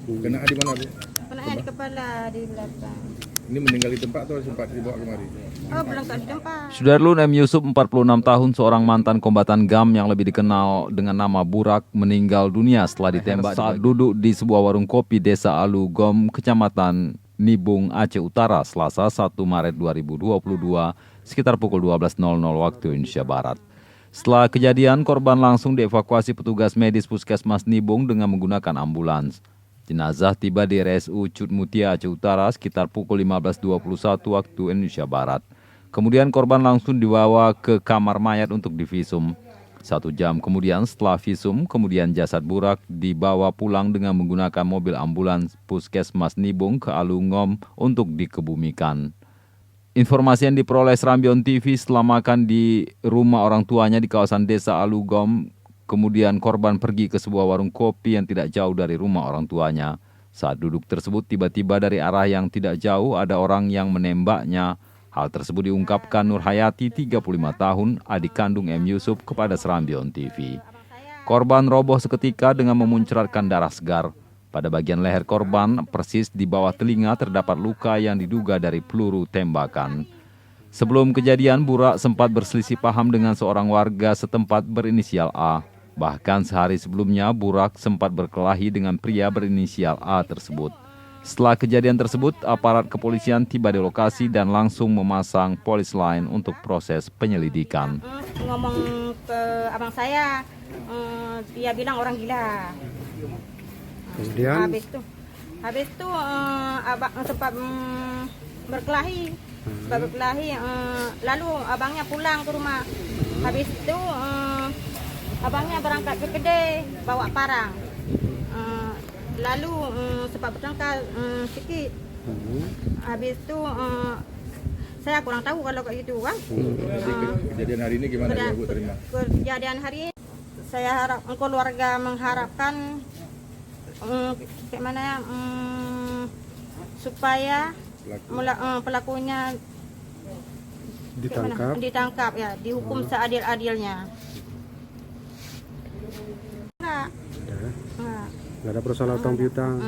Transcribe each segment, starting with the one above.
Kena di mana, Bu? Kena di kepala, di belakang. Ini meninggal di tempat atau sempat dibawa kemari? Oh, belum tak di tempat. Sudarlun M. Yusuf, 46 tahun, seorang mantan kombatan GAM yang lebih dikenal dengan nama Burak, meninggal dunia setelah ditembak saat duduk di sebuah warung kopi Desa Alu Gom, Kecamatan Nibung, Aceh Utara, Selasa 1 Maret 2022, sekitar pukul 12.00 waktu Indonesia Barat. Setelah kejadian, korban langsung dievakuasi petugas medis Puskesmas Nibung dengan menggunakan ambulans. Jenazah tiba di RSU Cut Mutia, Aceh Utara sekitar pukul 15.21 waktu Indonesia Barat. Kemudian korban langsung dibawa ke kamar mayat untuk divisum. 1 jam kemudian setelah visum, kemudian jasad Burak dibawa pulang dengan menggunakan mobil ambulans Puskesmas Nibung ke Alungom untuk dikebumikan. Informasi yang diperoleh Serambion TV setelah makan di rumah orang tuanya di kawasan Desa Alugom, kemudian korban pergi ke sebuah warung kopi yang tidak jauh dari rumah orang tuanya. Saat duduk tersebut, tiba-tiba dari arah yang tidak jauh ada orang yang menembaknya. Hal tersebut diungkapkan Nur Hayati, 35 tahun, adik kandung M. Yusuf, kepada Serambion TV. Korban roboh seketika dengan memuncratkan darah segar. Pada bagian leher korban, persis di bawah telinga terdapat luka yang diduga dari peluru tembakan. Sebelum kejadian, Burak sempat berselisih paham dengan seorang warga setempat berinisial A. Bahkan sehari sebelumnya, Burak sempat berkelahi dengan pria berinisial A tersebut. Setelah kejadian tersebut, aparat kepolisian tiba di lokasi dan langsung memasang polis lain untuk proses penyelidikan. Ngomong ke abang saya, dia bilang orang gila. Kemudian habis itu abang sempat berkelahi, lalu abangnya pulang ke rumah. Habis itu abangnya berangkat ke kedai bawa parang, lalu sempat bertengkar sedikit. Habis itu saya kurang tahu kalau kayak gitu kan. Kejadian hari ini gimana Bu terima? Kejadian hari ini saya harap keluarga mengharapkan supaya pelakunya ditangkap ya, dihukum seadil-adilnya. Enggak ada persoalan utang piutang.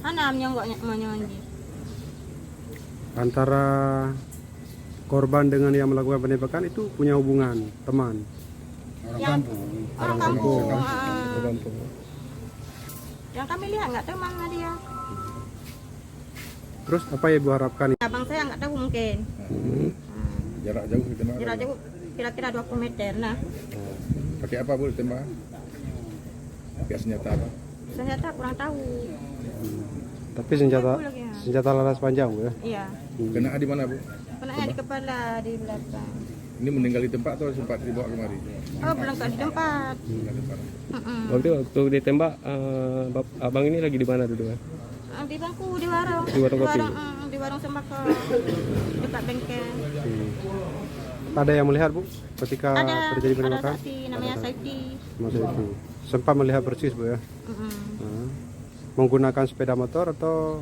Hanamnya enggak menyanyi. Antara korban dengan yang melakukan penembakan itu punya hubungan teman. Orang kampung. Yang kami lihat nggak tahu mana dia. Terus apa yang Ibu harapkan? Abang saya nggak tahu mungkin. Jarak jauh ditembak? Jarak jauh kira-kira 20 meter. Nah. Pakai apa Bu ditembak? Pakai senjata apa? Senjata kurang tahu. Tapi senjata laras panjang Bu ya? Iya. Kena di mana Bu? Kena di kepala, di belakang. Ini meninggal di tempat atau sempat dibawa kemari? Oh, belum tak di tempat. Waktu ditembak, abang ini lagi di mana dulu? Di bangku, di warung. Di warung kopi? Di warung sembako, dekat bengkel. Ada yang melihat Bu ketika terjadi penembakan? Ada saksi, namanya Saiti. Sempat melihat persis Bu ya? Menggunakan sepeda motor atau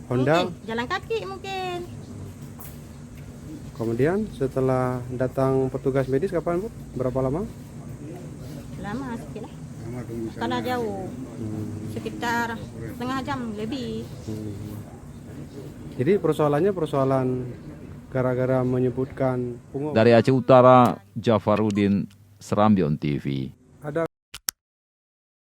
Honda? Mungkin, jalan kaki mungkin. Kemudian setelah datang petugas medis kapan Bu? Berapa lama? Lama sedikit lah. Karena jauh. Sekitar setengah jam lebih. Jadi persoalannya gara-gara menyebutkan Dari Aceh Utara, Jafarudin, Serambion TV.